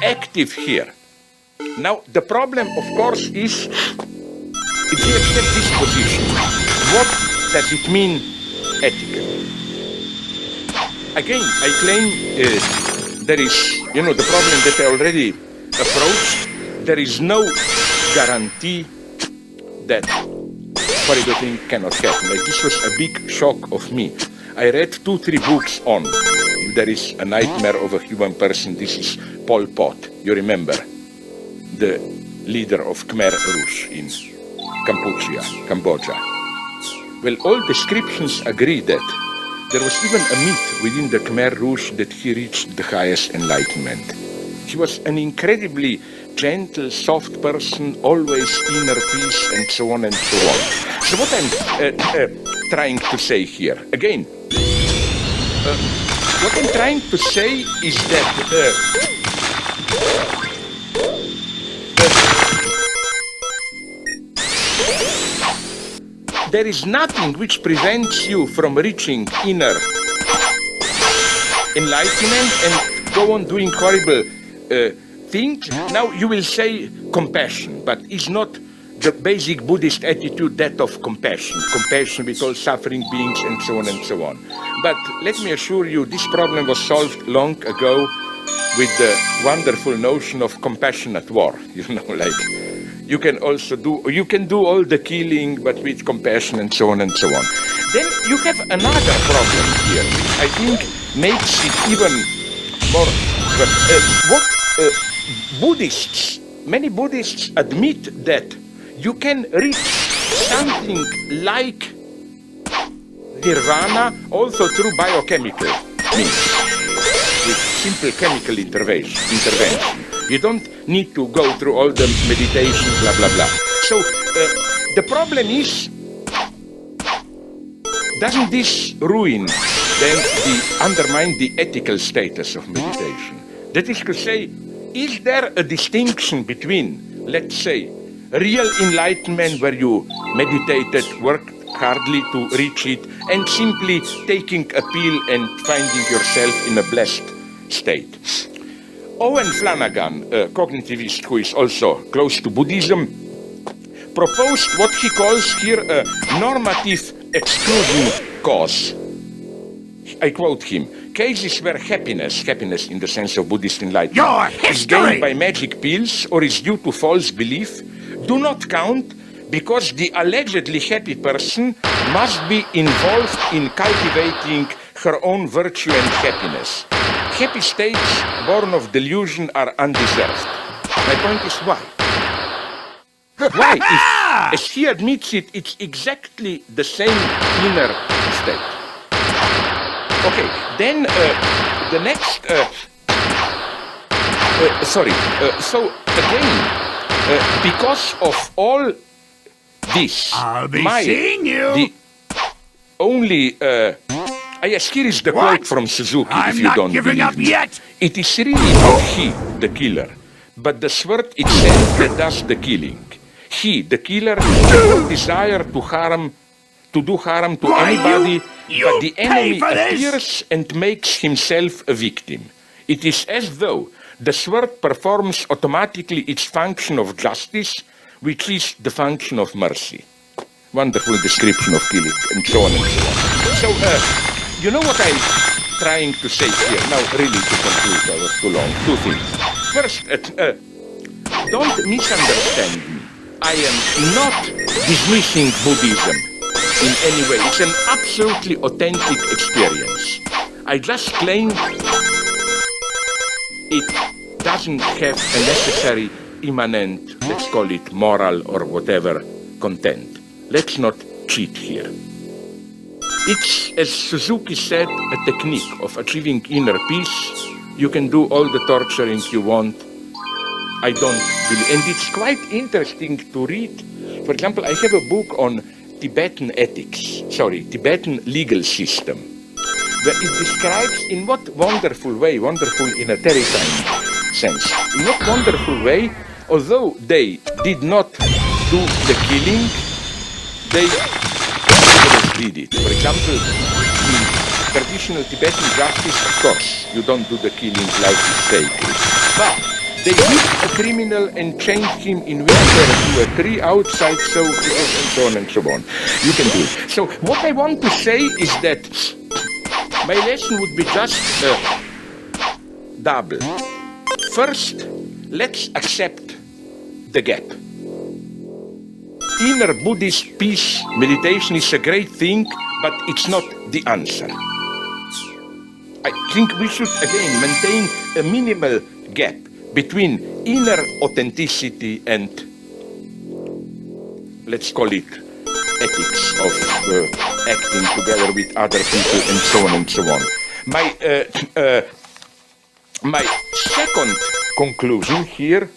active here. Now, the problem, of course, is if you accept this position, what does it mean ethically? Again, I claim there is, the problem that I already approached. There is no guarantee that horrible thing cannot happen. Like, this was a big shock of me. I read 2-3 books on if there is a nightmare of a human person. This is Pol Pot. You remember? The leader of Khmer Rouge in Cambodia. Well, all descriptions agree that there was even a myth within the Khmer Rouge that he reached the highest enlightenment. He was an incredibly gentle, soft person, always inner peace, and so on and so on. So what I'm trying to say here, again, what I'm trying to say is that there is nothing which prevents you from reaching inner enlightenment and go on doing horrible things. Now you will say compassion, but is not the basic Buddhist attitude that of compassion with all suffering beings and so on and so on. But let me assure you, this problem was solved long ago with the wonderful notion of compassionate war. Like you can do all the killing, but with compassion and so on and so on. Then you have another problem here, which I think makes it even more. Many Buddhists admit that you can reach something like nirvana also through biochemical means, with simple chemical intervention. You don't need to go through all the meditation, blah, blah, blah. So the problem is, doesn't this undermine the ethical status of meditation? That is to say, is there a distinction between, let's say, real enlightenment where you meditated, worked hardly to reach it, and simply taking a pill and finding yourself in a blessed state? Owen Flanagan, a cognitivist who is also close to Buddhism, proposed what he calls here a normative exclusion cause. I quote him: cases where happiness in the sense of Buddhist enlightenment, is gained by magic pills or is due to false belief do not count because the allegedly happy person must be involved in cultivating her own virtue and happiness. Happy states born of delusion are undeserved. My point is why? Why? If, as he admits it, it's exactly the same inner state. Okay, then the next... so again, because of all this... I'll be seeing you! Yes, here is the quote from Suzuki, if you don't believe I'm not giving up yet! It is really not he, the killer, but the sword itself that does the killing. He, the killer, has no desire to do harm to anybody, but the enemy appears and makes himself a victim. It is as though the sword performs automatically its function of justice, which is the function of mercy. Wonderful description of killing, and so on and so on. So, you know what I'm trying to say here? Now, really, to conclude, I was too long. Two things. First, don't misunderstand me. I am not dismissing Buddhism in any way. It's an absolutely authentic experience. I just claim it doesn't have a necessary immanent, let's call it moral or whatever, content. Let's not cheat here. It's, as Suzuki said, a technique of achieving inner peace. You can do all the torturing you want. I don't believe, and it's quite interesting to read. For example, I have a book on Tibetan Tibetan legal system, where it describes in what wonderful way, wonderful in a terrifying sense, in what wonderful way, although they did not do the killing, they did it. For example, in traditional Tibetan justice, of course, you don't do the killing like it's sacred. But They hit a criminal and chained him in winter to a tree outside, so and so on and so on. You can do it. So what I want to say is that my lesson would be just double. First, let's accept the gap. Inner Buddhist peace meditation is a great thing, but it's not the answer. I think we should, again, maintain a minimal gap between inner authenticity and, let's call it, ethics of acting together with other people and so on and so on. My second conclusion here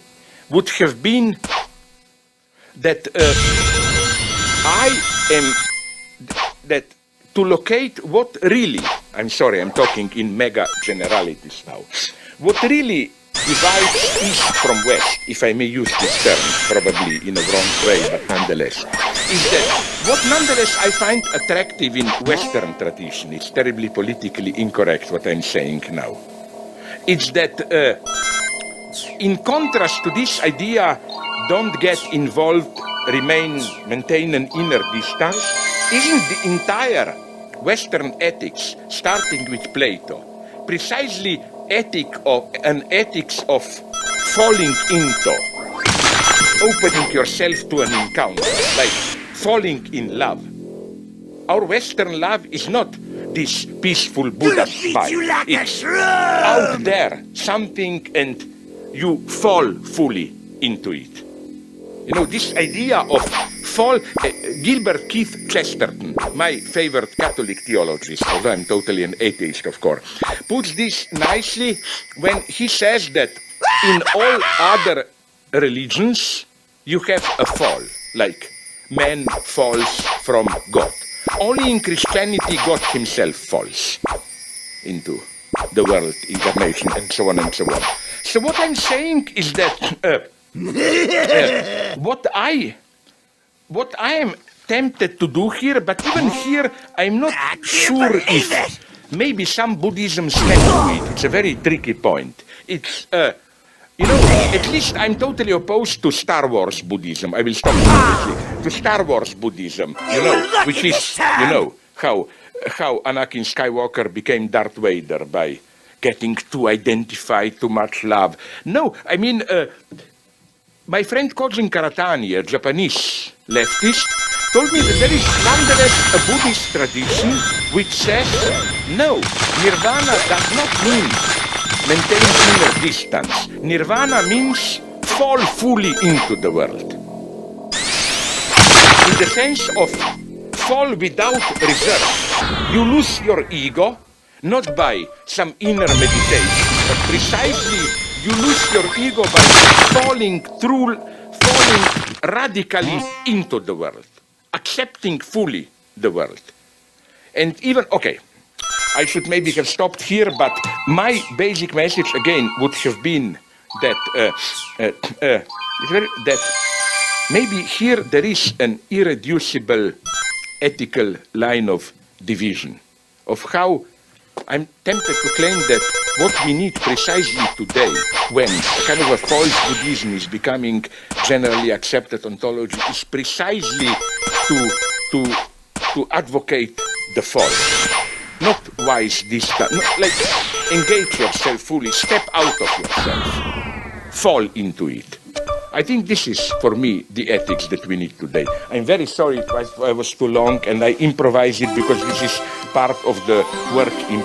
would have been that that to locate what really, I'm sorry, I'm talking in mega generalities now, what really divides East from West, if I may use this term, probably in a wrong way, but nonetheless, is that what nonetheless I find attractive in Western tradition, it's terribly politically incorrect what I'm saying now, it's that in contrast to this idea, don't get involved, maintain an inner distance, isn't the entire Western ethics, starting with Plato, precisely an ethics of falling into, opening yourself to an encounter, like falling in love. Our Western love is not this peaceful Buddha vibe. It's out there, something, and you fall fully into it. You know, this idea of fall, Gilbert Keith Chesterton, my favorite Catholic theologist, although I'm totally an atheist, of course, puts this nicely when he says that in all other religions, you have a fall, like man falls from God. Only in Christianity, God himself falls into the world, incarnation, and so on and so on. So what I'm saying is that what I am tempted to do here, but even here, I'm not sure if maybe some Buddhism snap to it. It's a very tricky point. It's, you know, at least I'm totally opposed to Star Wars Buddhism. I will stop immediately. To Star Wars Buddhism, you know, which is, you know, how Anakin Skywalker became Darth Vader by getting too identified, too much love. No, I mean, my friend Kojin Karatani, a Japanese leftist, told me that there is nonetheless a Buddhist tradition which says, no, nirvana does not mean maintain inner distance. Nirvana means fall fully into the world. In the sense of fall without reserve. You lose your ego, not by some inner meditation, but precisely you lose your ego by falling radically into the world, accepting fully the world. And even, okay, I should maybe have stopped here, but my basic message again would have been that that maybe here there is an irreducible ethical line of division of how I'm tempted to claim that what we need precisely today, when a kind of a false Buddhism is becoming generally accepted ontology, is precisely to advocate the fall. Not wise distance, not like engage yourself fully, step out of yourself, fall into it. I think this is, for me, the ethics that we need today. I'm very sorry I was too long, and I improvise it because this is part of the work in...